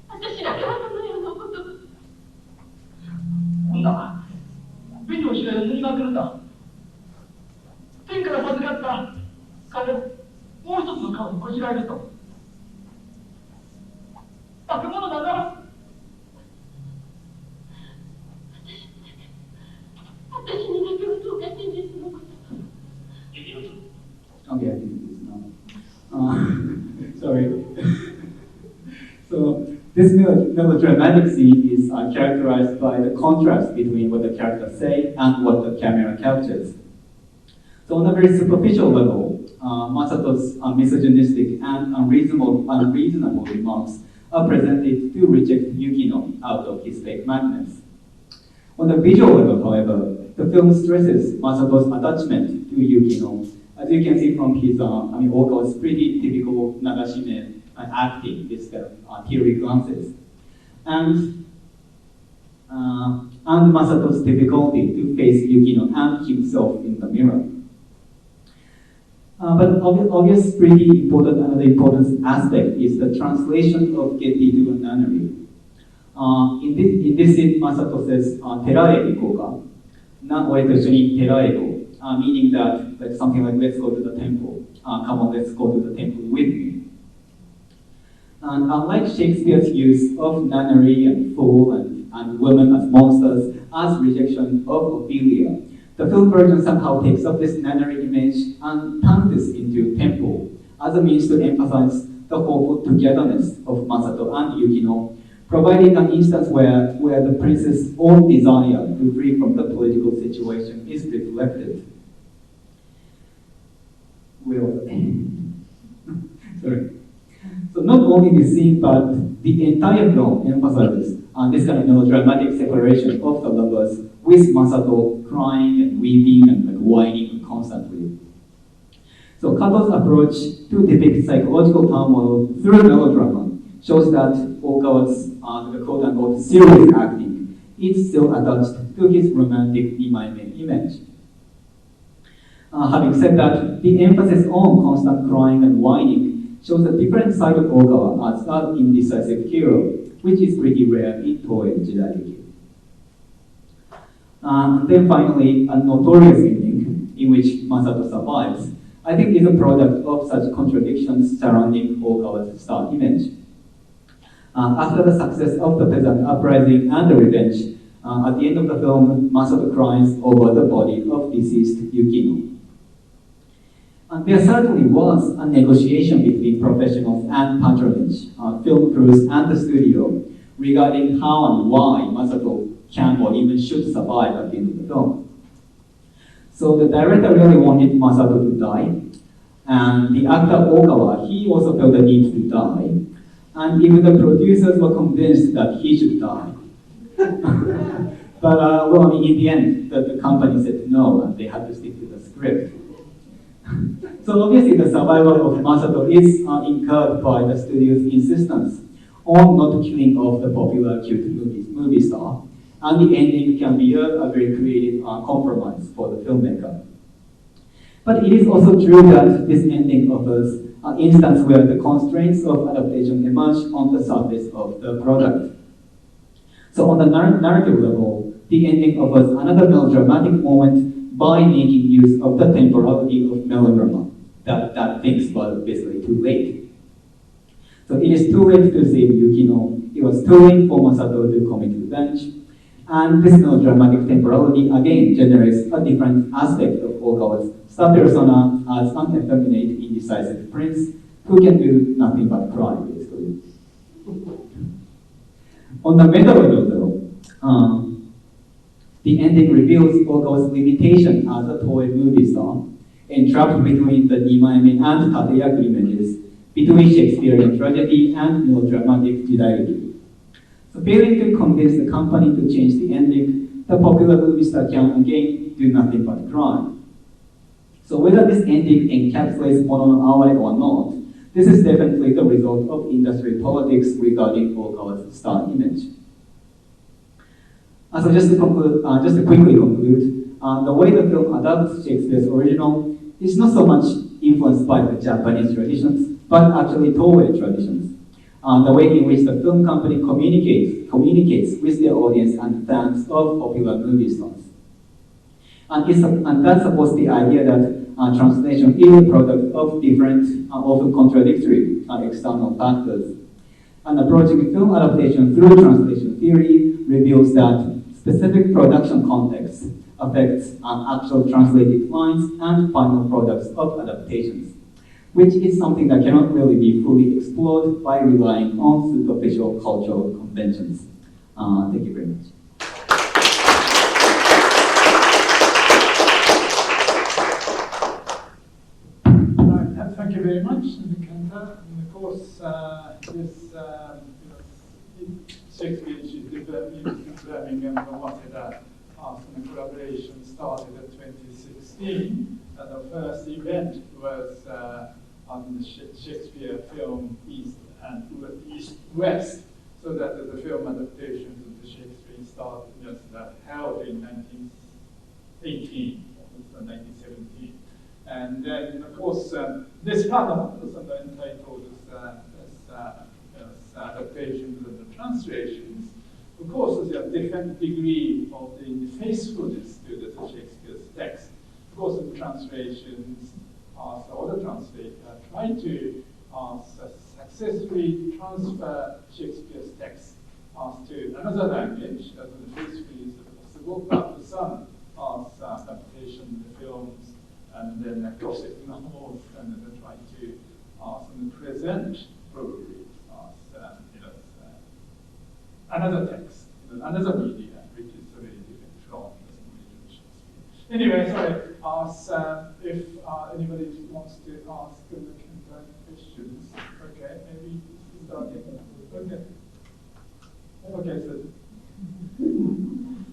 私だけはそのようなこと。女は美女を知らず塗りまくるんだ。天から授かった金をもう一つの顔にこしらえると。化け物だな。私にだけはどうかしてね、そのこと。Okay, I think this now. Sorry. So this melodramatic scene is characterized by the contrast between what the characters say and what the camera captures. So on a very superficial level, Masato's misogynistic and unreasonable remarks are presented to reject Yukino out of his fake madness. On a visual level, however, the film stresses Masato's attachment to Yukino. As you can see from his, Okawa's pretty typical Nagashime acting, this kind of teary glances, and Masato's difficulty to face Yukino and himself in the mirror. But pretty important, another important aspect is the translation of Getty to a nunnery. In this scene, Masato says, 寺へ行こうか。俺と一緒に寺へ行こう。Meaning that, like something like, let's go to the temple. Come on, let's go to the temple with me. And unlike Shakespeare's use of nunnery and fool and women as monsters as rejection of Ophelia, the film version somehow takes up this nunnery image and turns this into temple as a means to emphasize the hopeful togetherness of Masato and Yukino, providing an instance where the prince's own desire to free from the political situation is reflected. Where was I? Sorry. So not only the scene, but the entire film emphasizes this kind of melodramatic separation of the lovers, with Masato crying and weeping and like whining constantly. So Kato's approach to depict psychological turmoil through melodrama shows that Okawa's the quote-unquote serious acting is still attached to his romantic Nimaime image. Having said that, the emphasis on constant crying and whining shows a different side of Okawa as an indecisive hero, which is pretty rare in Toei Jidaiki. And then finally, a notorious ending in which Masato survives, I think is a product of such contradictions surrounding Okawa's star image. After the success of the peasant uprising and the revenge, at the end of the film, Masato cries over the body of deceased Yukino. And there certainly was a negotiation between professionals and patronage, film crews and the studio, regarding how and why Masato can or even should survive at the end of the film. So the director really wanted Masato to die, and the actor Okawa, he also felt the need to die, and even the producers were convinced that he should die. But well, I mean, in the end, the company said no, and they had to stick to the script. So obviously the survival of Masato is incurred by the studio's insistence on not killing off the popular cute movie star, and the ending can be a very creative compromise for the filmmaker. But it is also true that this ending offers an instance where the constraints of adaptation emerge on the surface of the product. So on the narrative level, the ending offers another melodramatic moment by making use of the temporality of melodrama, that things were basically too late. So it is too late to save Yukino, it was too late for Masato to commit revenge, and this melodramatic temporality again generates a different aspect of Okawa's star persona as an effeminate, indecisive prince who can do nothing but cry, basically. On the meta level, though, the ending reveals Okawa's limitation as a Toei movie star, entrapped between the Nimaime and Tateyaku images, between Shakespearean tragedy and melodramatic jidaigi. So failing to convince the company to change the ending, the popular movie star can again do nothing but cry. So whether this ending encapsulates Mono no Aware or not, this is definitely the result of industry politics regarding Okawa's star image. So just to quickly conclude, the way the film adapts Shakespeare's original is not so much influenced by the Japanese traditions, but actually Toei traditions. The way in which the film company communicates with their audience and fans of popular movie stars. And that supports the idea that translation is a product of different, often contradictory external factors. And approaching film adaptation through translation theory reveals that specific production context affects actual translated lines and final products of adaptations, which is something that cannot really be fully explored by relying on superficial cultural conventions. Thank you very much. Thank you very much, Kanta. And of course, Shakespeare Institute in Birmingham wanted that the collaboration started in 2016, and the first event was on the Shakespeare film East and West, so that the film adaptations of the Shakespeare started held in 1918, 1917. And then, of course, this pattern is entitled as adaptations and the translations. Of course, there are different degree of the faithfulness to the Shakespeare's text. Of course, in translations, all the translators try to successfully transfer Shakespeare's text to another language as faithfully as possible, but for some adaptation, the films, and then classic novels, and then try to present probably another text, another media, which is very different from the Shakespeare. Anyway, sorry, if anybody wants to ask questions, okay, maybe starting. Okay. Okay, so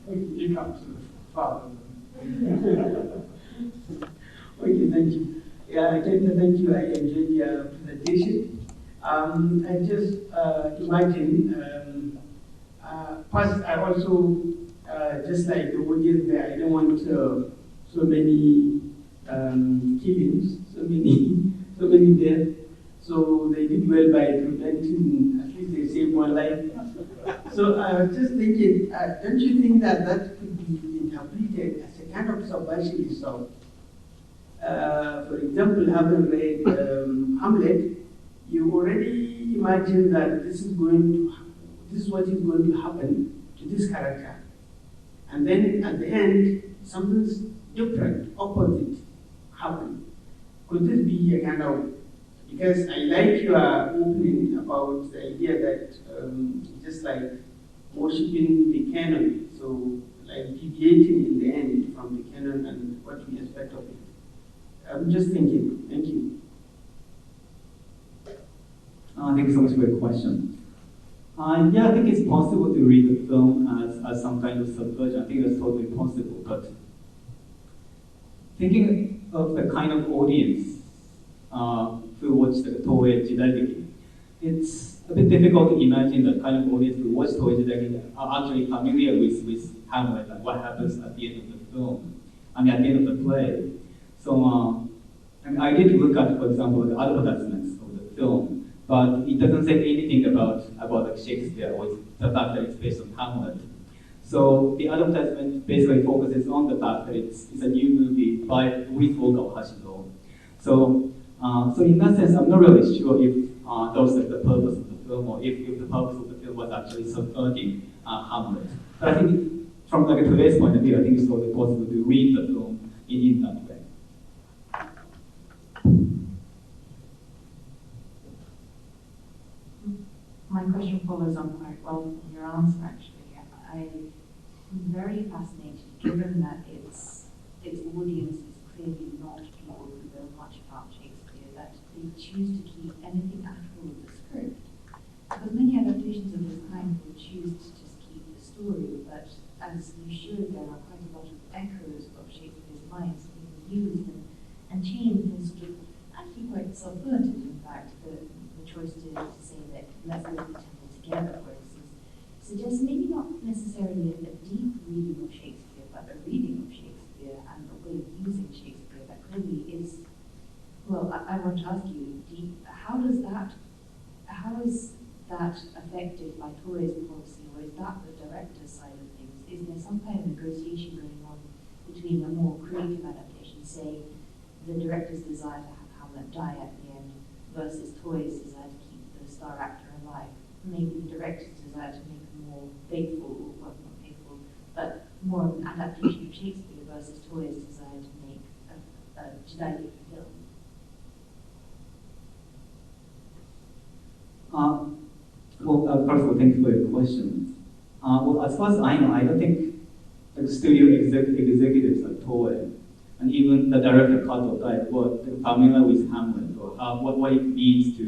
you come to the father. Okay, thank you. Yeah, again, thank you. I enjoyed your presentation. I just imagine. First, I also, just like the audience there, I don't want so many killings, so many deaths. So they did well by preventing, at least they saved one life. So I was just thinking, don't you think that that could be interpreted as a kind of subversive assault? For example, having read Hamlet, you already imagine that this is what is going to happen to this character. And then at the end, something's different, opposite happen. Could this be a kind of, because I like your opening about the idea that just like worshipping the canon, so like deviating in the end from the canon and what we expect of it. I'm just thinking, thank you. Thank you so much for your question. Yeah, I think it's possible to read the film as some kind of subversion. I think that's totally possible. But thinking of the kind of audience who watch the Toei Jidai, it's a bit difficult to imagine the kind of audience who watch Toei Jidai are actually familiar with Hamlet and what happens at the end of the film. I mean, at the end of the play. So I did look at, for example, the advertisements of the film. But it doesn't say anything about like Shakespeare or the fact that it's based on Hamlet. So the advertisement basically focuses on the fact that it's a new movie with Ogawa Hashido. So in that sense, I'm not really sure if that was like the purpose of the film or if the purpose of the film was actually subverting Hamlet. But I think from like today's point of view, I think it's totally possible to read the film in that way. My question follows on quite well from your answer, actually. I'm very fascinated, given that its audience is clearly not people who know much about Shakespeare, that they choose to keep anything at all of the script. Because many adaptations of this kind will choose to just keep the story, but as you showed, there are quite a lot of echoes of Shakespeare's lines being used and changed and sort of actually quite subverted, in fact, the choice to say that let's live the temple together, for instance, suggests maybe not necessarily a deep reading of Shakespeare, but a reading of Shakespeare and a way of using Shakespeare that clearly is, well, I want to ask you, how is that affected by Toei's policy, or is that the director's side of things? Is there some kind of negotiation going on between a more creative adaptation, say the director's desire to have Hamlet die at the end, versus Toei's desire to keep the star actor alive? Maybe the director's desire to make a more faithful, well, not faithful, but more of an adaptation of Shakespeare versus Toei's desire to make a Jidai film. First of all, thank you for your question. Well, as far as I know, I don't think the studio executives at Toei and even the director Kato Dai were familiar with Hamlet or what it means to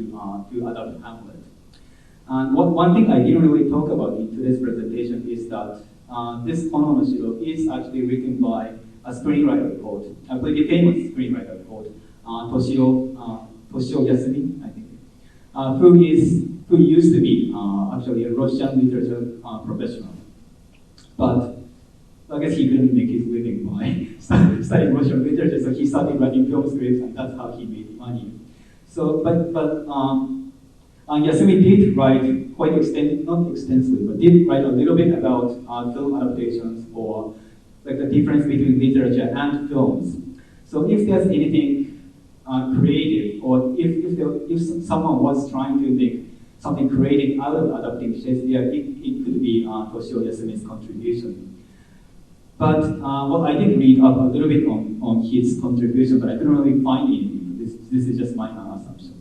adapt Hamlet. And one thing I didn't really talk about in today's presentation is that this Kono no Shiro is actually written by a screenwriter called, a pretty famous screenwriter called Toshio Yasumi, I think, who used to be actually a Russian literature professional. But I guess he couldn't make his living by study motion literature, so he started writing film scripts, and that's how he made money. So, Yasumi did write quite not extensively, but did write a little bit about film adaptations or like the difference between literature and films. So if there's anything creative, or if someone was trying to make something creative out of adapting Shakespeare, it could be Toshio Yasumi's contribution. But well, I did read up a little bit on his contribution, but I couldn't really find anything. This is just my assumption.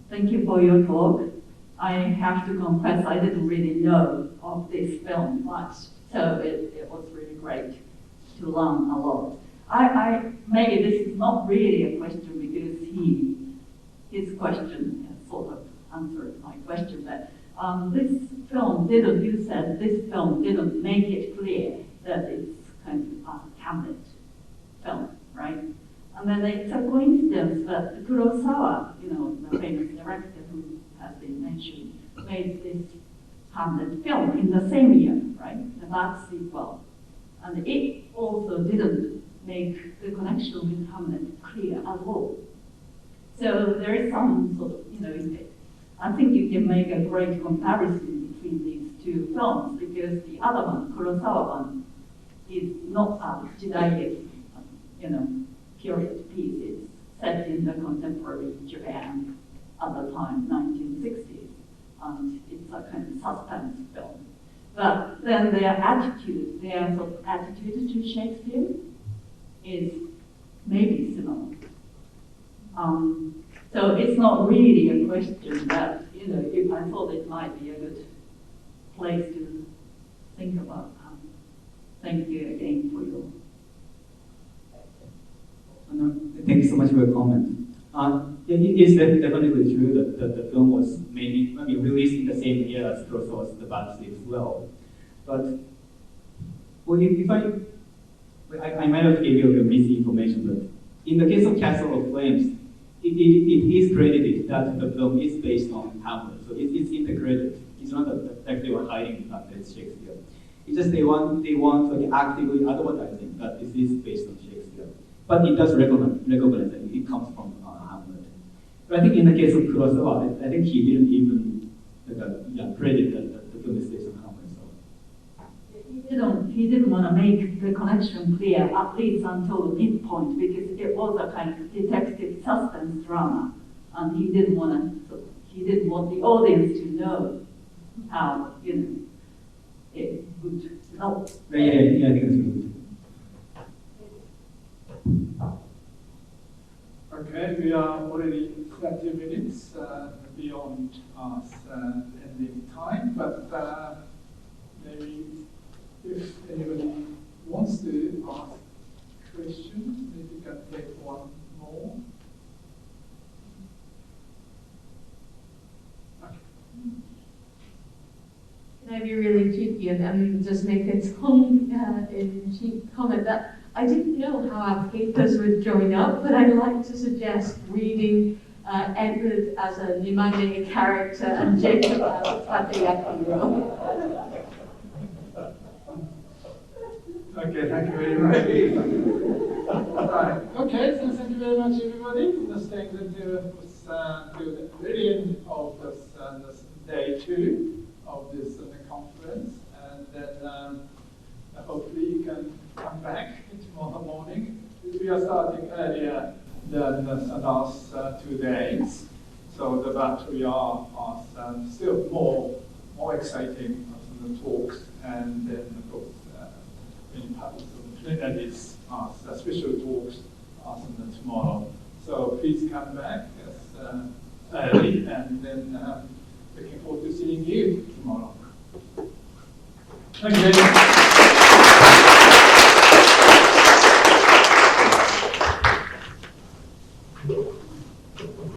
Thank you for your talk. I have to confess I didn't really know of this film much, so it was really great to learn a lot. Maybe this is not really a question because his question sort of answered my question, but you said this film didn't make it clear that it's kind of a Hamlet film, right? And then it's a coincidence that Kurosawa, the famous director who has been mentioned, made this Hamlet film in the same year, right? The bad sequel. And it also didn't make the connection with Hamlet clear at all. So there is some sort of, I think you can make a great comparison between these two films because the other one, Kurosawa one, is not a Jidai, period piece. It's set in the contemporary Japan at the time, 1960s, and it's a kind of suspense film. But then their sort of attitude to Shakespeare is maybe similar. So it's not really a question that, I thought it might be a good place to think about. Thank you again for your... Thank you so much for your comment. It is definitely true that the film was released in the same year as Kurosawa's The Bad Sleep as well. But if I might have gave you misinformation, but in the case of Castle of Flames, it is credited that the film is based on Hamlet, so it's integrated. It's not that they were hiding the fact that it's Shakespeare. It's just they want actively advertising that this is based on Shakespeare. But it does recognize that it comes from Hamlet. But I think in the case of Kurosawa, I think he didn't even credit that the film is based on Hamlet. So. He didn't want to make the connection clear, at least until the midpoint, because it was a kind of detective suspense drama, and he didn't want the audience to know how it would help. Yeah, I think that's good. Okay, we are already 30 minutes beyond our ending time, but maybe if anybody wants to ask questions, maybe we can take one more. Okay. Can I be really cheeky and just make a tongue-in-cheek comment that I didn't know how our papers would join up, but I'd like to suggest reading Edward as a Nimane character and Jacob as a Tateyaki role. Okay, thank you very much. Right. Okay, so thank you very much, everybody, for staying until the very end of this day 2 of this conference, and then hopefully you can come back tomorrow morning. We are starting earlier than the last 2 days, so we are still more exciting the talks, and then of course in part Trinidad's special talks tomorrow. So please come back early, and then looking forward to seeing you tomorrow. Thank you.